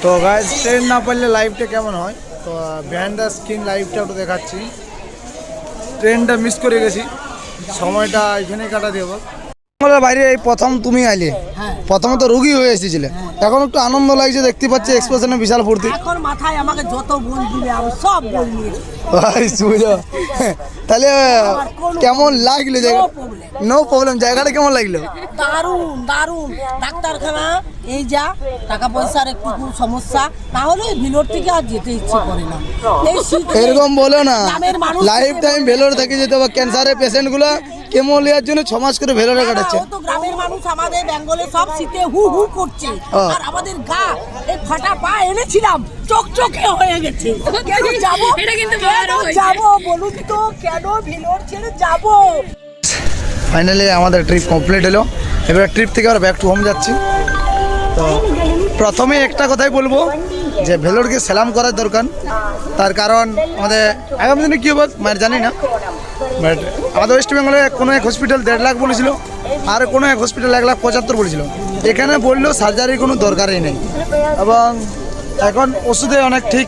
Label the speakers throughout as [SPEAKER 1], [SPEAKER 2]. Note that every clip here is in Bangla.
[SPEAKER 1] তো গাইস ট্রেন না পারলে লাইভটা কেমন হয়, তো বিহাইন্ড দ্য স্ক্রিন লাইভটা একটু দেখাচ্ছি। ট্রেনটা মিস করে গেছি, সময়টা এখানে কাটা দেবো। বাইরে এই প্রথম তুমি আইলে, প্রথমে তো রুগী হয়ে এসেছিলে, এখন একটু আনন্দ লাগছে, দেখতে পাচ্ছি এক্সপ্রেশনে বিশাল ফুর্তি।
[SPEAKER 2] এখন মাথায় আমাকে যত বল দিবে আমি সব বল নিয়ে
[SPEAKER 1] তাহলে কেমন লাগলো জায়গা? No problem. জায়গাটা কেমন লাগলো?
[SPEAKER 2] দারুণ দারুণ। ডাক্তারখানা এই যা টাকা পয়সার একটু সমস্যা, না হলে ভিলোর থেকে আর যেতে ইচ্ছে করে না।
[SPEAKER 1] এরকম বলো না, লাইফ টাইম ভেলোর থেকে যেতে হবে। ক্যান্সারের পেশেন্টগুলো কেমোলিয়ার জন্য 6 মাস করে ভেলোরে কাটাচ্ছে।
[SPEAKER 2] তো গ্রামের মানুষ আমাদের বেঙ্গলে সব শীতে হু হু করছে, আর আমাদের গা এই ফাটা পা এনেছিলাম চকচকে হয়ে গেছে। কেন যাব? এটা কিন্তু যাব বলুন তো, কেন ভিলোর ছেড়ে যাব?
[SPEAKER 1] ফাইনালি আমাদের ট্রিপ কমপ্লিট হলো। এবার ট্রিপ থেকে আমরা ব্যাক টু হোম যাচ্ছি। তো প্রথমে একটা কথাই বলবো যে ভেলোরকে সেলাম করার দরকার। তার কারণ আমাদের আগামী দিনে কী হবে মানে জানি না, বাট আমাদের ওয়েস্ট বেঙ্গলে কোনো এক হসপিটাল 1.5 লাখ বলেছিল, আর কোনো এক হসপিটাল 1,75,000 বলেছিল। এখানে বললেও সার্জারির কোনো দরকারই নেই, এবং এখন ওষুধে অনেক ঠিক।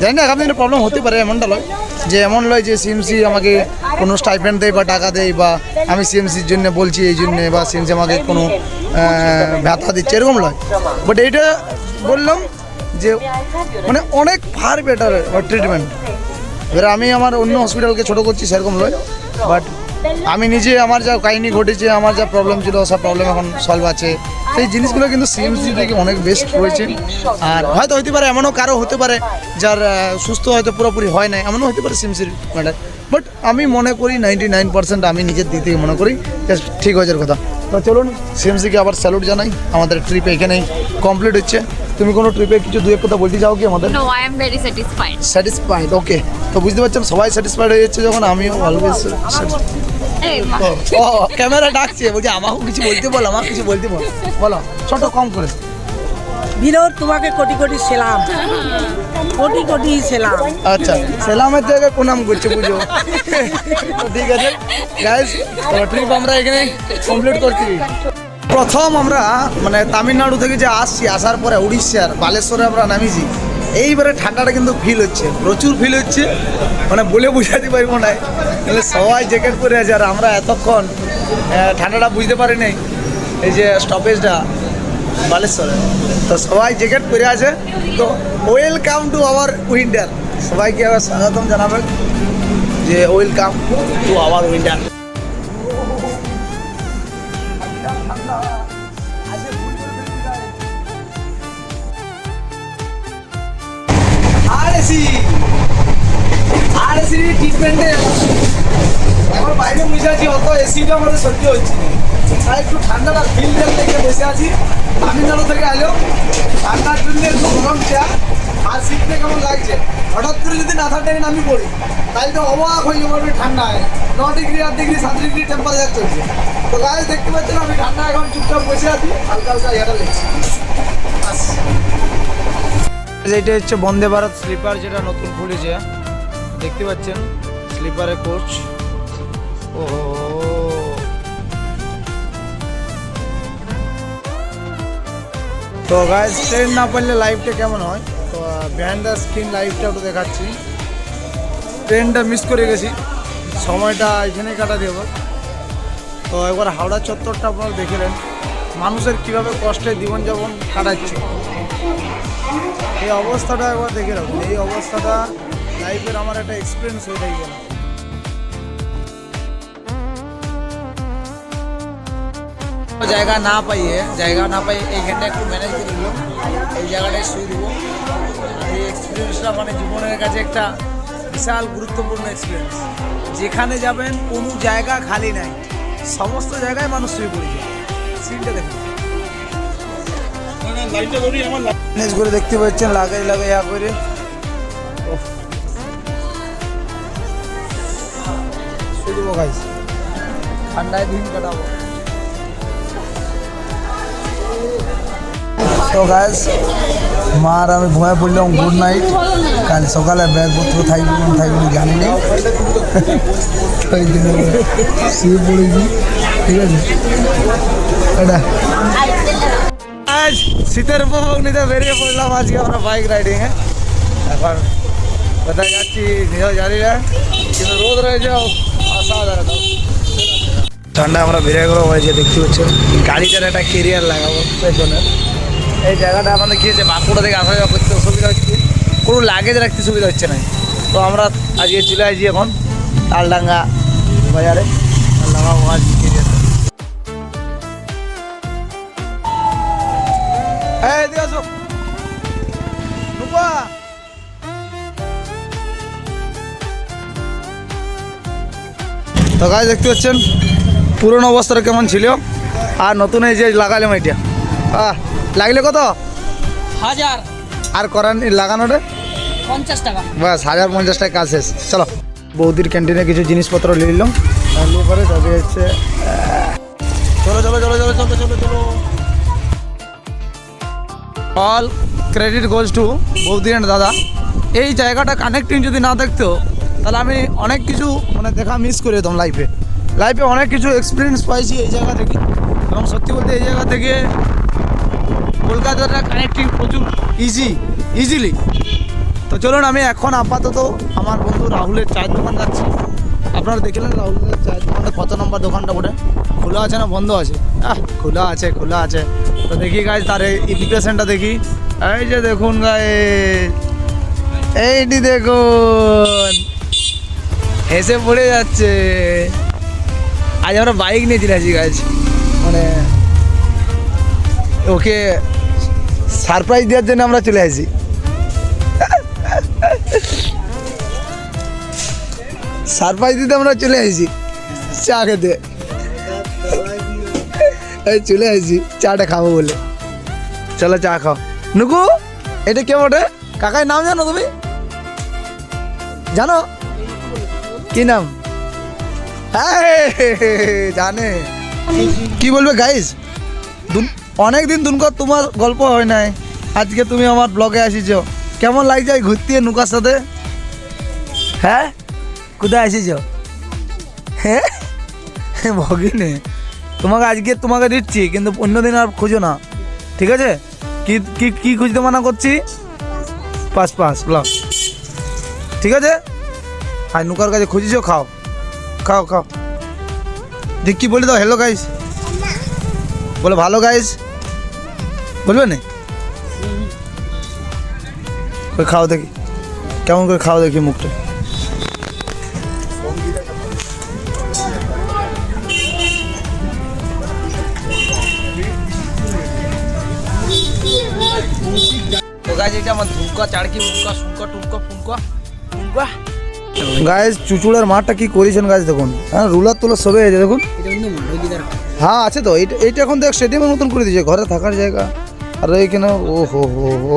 [SPEAKER 1] জানি না আগামী দিনে প্রবলেম হতে পারে, এমনটা নয় যে এমন নয় যে সিএমসি আমাকে কোনো স্টাইপেন্ড দেয় বা টাকা দেয়, বা আমি সিএমসির জন্য বলছি এই জন্যে, বা সিএমসি আমাকে কোনো ব্যথা দিচ্ছে, এরকম নয়। বাট এইটা বললাম যে মানে অনেক ফার বেটার ট্রিটমেন্ট। এবার আমি আমার অন্য হসপিটালকে ছোটো করছি সেরকম নয়, বাট আমি নিজে আমার যা কাহিনি ঘটেছে, আমার যা প্রবলেম ছিল সব প্রবলেম এখন সলভ আছে। সেই জিনিসগুলো কিন্তু সিএমসি থেকে অনেক বেস্ট রয়েছে। আর হয়তো হতে পারে এমনও কারো হতে পারে যার সুস্থ হয়তো পুরোপুরি হয় না, এমনও হতে পারে সিএমসির ম্যাটার। বাট আমি মনে করি 99% আমি নিজের দিক থেকে মনে করি ঠিক হয়ে যাওয়ার কথা। তো চলুন সিএমসিকে আবার স্যালুট জানাই। আমাদের ট্রিপ এখানেই কমপ্লিট হচ্ছে। তুমি কোনো ট্রিপে কিছু দু এক কথা বলতে চাও কি আমাদের?
[SPEAKER 3] No, I am very satisfied.
[SPEAKER 1] Satisfied, okay. তো বুঝতে পারছেন সবাই স্যাটিসফাইড হয়ে যাচ্ছে যখন, আমিও অলওয়েজ ক্যামেরা ডাকছে, বলছি আমাকেও কিছু বলতে বল, আমাকে কিছু বলতে বল, বলো ছোট কম করে।
[SPEAKER 2] ভিলোর তোমাকে কোটি কোটি সেলাম, কোটি কোটি সেলাম।
[SPEAKER 1] আচ্ছা, সেলামের জায়গায় প্রণাম করছে, বুঝো। ঠিক আছে গাইস, তো ট্রিপ আমরা এখানে কমপ্লিট করছি। প্রথম আমরা মানে তামিলনাড়ু থেকে যে আসছি, আসার পরে উড়িষ্যার বালেশ্বরে আমরা নামিয়েছি। এইবারে ঠান্ডাটা কিন্তু ফিল হচ্ছে, প্রচুর ফিল হচ্ছে, মানে বলে বোঝাতে পারবো না। তাহলে সবাই জ্যাকেট পরে আছে, আর আমরা এতক্ষণ ঠান্ডাটা বুঝতে পারি নাই। এই যে স্টপেজটা বালেশ্বরে, তো সবাই জ্যাকেট পরে আছে। তো ওয়েলকাম টু আওয়ার উইন্টার। সবাইকে আবার স্বাগতম জানাবেন যে ওয়েলকাম টু আওয়ার উইন্টার। এখন বাইরে বসে আছি, অত এসিটা আমাদের সহ্য হচ্ছে না, আর একটু ঠান্ডাটা ফিল দেখে বসে আছি। তামিলনাড়ু থেকে আইলো, ঠান্ডার জন্য একটু গরম চা আর শীতটা কেমন লাগছে। হঠাৎ করে যদি না ঠান্ডায় নামি পড়ি তাহলে তো অবাক হয়ে যাবে। ঠান্ডায় 9 ডিগ্রি 8 ডিগ্রি 7 ডিগ্রি টেম্পারেচার চলছে। তো গায়ে দেখতে পাচ্ছেন আমি ঠান্ডা এখন চুপচাপ বসে আছি, হালকা হালকা ইয়াটা লেগছে। এটা হচ্ছে বন্দে ভারত স্লিপার, যেটা নতুন খুলেছে, দেখতে পাচ্ছেন স্লিপারের কোচ। ও তো গাইস ট্রেন না পারলে লাইভটা কেমন হয়, তো বিহাইন্ড দ্য স্ক্রিন লাইভটা একটু দেখাচ্ছি। ট্রেনটা মিস করে গেছি, সময়টা এখানে কাটা দেবো। তো একবার হাওড়া চত্বরটা আপনারা দেখলেন, মানুষের কীভাবে কষ্টে জীবনযাপন কাটাচ্ছে। এই অবস্থাটা একবার দেখে রাখুন। এই অবস্থাটা লাইফের আমার একটা এক্সপিরিয়েন্স হয়ে গেল। জায়গা না পাই এইখানটা একটু ম্যানেজ করে দিল, এই জায়গাটায় শুয়ে দেবো। এই এক্সপিরিয়েন্সটা মানে জীবনের কাছে একটা বিশাল গুরুত্বপূর্ণ এক্সপিরিয়েন্স। যেখানে যাবেন কোনো জায়গা খালি নাই, সমস্ত জায়গায় মানুষ শুয়ে পড়েছে। সিনটা দেখুন, ম্যানেজ করে দেখতে পাচ্ছেন, লাগাই ইয়া করে। শুয়ে দেবো গাইস, ঠান্ডায় দিন কাটাবো। তো গাইস মা আর আমি ঘুমায় পড়লাম, গুড নাইট। কাল সকালে ব্যাগপত্র থাকবে না থাকবে না জানি নেই, শুয়ে পড়েছি। ঠিক আছে এটা গাইজ শীতের উপভোগ নিতে বেরিয়ে পড়লাম আজকে আমরা বাইক রাইডিংয়ে। এখন কোথায় যাচ্ছি নিজেও জানি না, কিন্তু রোদ রয়েছে অসাধারণ। ঠান্ডা আমরা বেরিয়ে গেলো হয়েছে, দেখতে পাচ্ছি গাড়িটার একটা কেরিয়ার লাগাবো পেছনে। এই জায়গাটা আমাদের কি হচ্ছে, বাঁকুড়া থেকে আসা যাওয়া করতে অসুবিধা হচ্ছে, কোনো লাগেজ রাখতে সুবিধা হচ্ছে না। তো আমরা আজকে চলে আসছি এখন তালডাঙ্গা বাজারে, তালডাঙ্গা ওয়াজ কেরিয়ার। তো গাছ দেখতে পাচ্ছেন পুরনো অবস্থাটা কেমন ছিল, আর নতুন এই যে লাগালাম এটা লাগলে কত
[SPEAKER 2] 1000
[SPEAKER 1] আর করার লাগানোটা
[SPEAKER 2] 50 টাকা।
[SPEAKER 1] বাস 1050 টাকা কাজ শেষ। চলো বৌদির ক্যান্টিনে কিছু জিনিসপত্র নিয়ে নিলাম, নিয়ে পরে তবে হচ্ছে চলো চলো চলো চলো চলো চলো চলো। অল ক্রেডিট গোজ টু বৌদি অ্যান্ড দাদা। এই জায়গাটা কানেক্টিং যদি না দেখতো তাহলে আমি অনেক কিছু মানে দেখা মিস করে যেতাম লাইফে অনেক কিছু এক্সপিরিয়েন্স পাইছি এই জায়গা থেকে। এবং সত্যি বলতে এই জায়গা থেকে কলকাতাটা কানেক্টিং প্রচুর ইজিলি। তো চলুন আমি এখন আপাতত আমার বন্ধু রাহুলের চায়ের দোকান যাচ্ছি। আপনারা দেখলেন রাহুলের চায়ের দোকানটা কত নম্বর দোকানটা ওটা খোলা আছে না বন্ধ আছে? খোলা আছে। তো দেখি গাইজ তার ইনভিটেশনটা দেখি। এই যে দেখুন গাইজ, এইটি দেখুন হেসে পড়ে যাচ্ছে। আজ আমরা বাইক নিয়ে চলে আসি গাইজ, মানে ওকে সারপ্রাইজ দেওয়ার জন্য আমরা চলে আসি। সারপ্রাইজ দিতে আমরা চলে আসি চা খেতে। এই চলে আসি চাটা খাবো বলে। চলো চা খাও। নুকু এটা কে বটে? কাকার নাম জানো তুমি? জানো কি নাম? জানে। কি বলবে গাইজ, অনেক দিন দুনকর তোমার গল্প হয় নাই, আজকে তুমি আমার ব্লগে আসিছ। কেমন লাগছে ঘুরতে নুকার সাথে? হ্যাঁ কোথায় আসিছ? হ্যাঁ ভগিনে তোমাকে দিচ্ছি, কিন্তু অন্যদিন আর খুঁজো না, ঠিক আছে? কি খুঁজতে মানা করছি? পাস ল, ঠিক আছে? আর নুকার কাছে খুঁজিছ, খাও দেখ কি বলে দাও। হ্যালো গাইস বলে, ভালো গাইস বলবে না? খাও দেখি কেমন করে খাও দেখি মুখটা। গাইস চুচুড়ার মাঠটা কি করেছেন গাছ দেখুন, হ্যাঁ রুলার তুলার সবে আছে দেখুন। হ্যাঁ আছে তো, এইটা এখন দেখ স্টেডিয়ামের মতন করে দিয়েছে, ঘরে থাকার জায়গা। আর এইখানে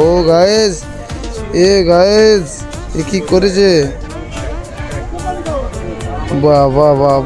[SPEAKER 1] ও গাইস এ কি করেছে, বাহ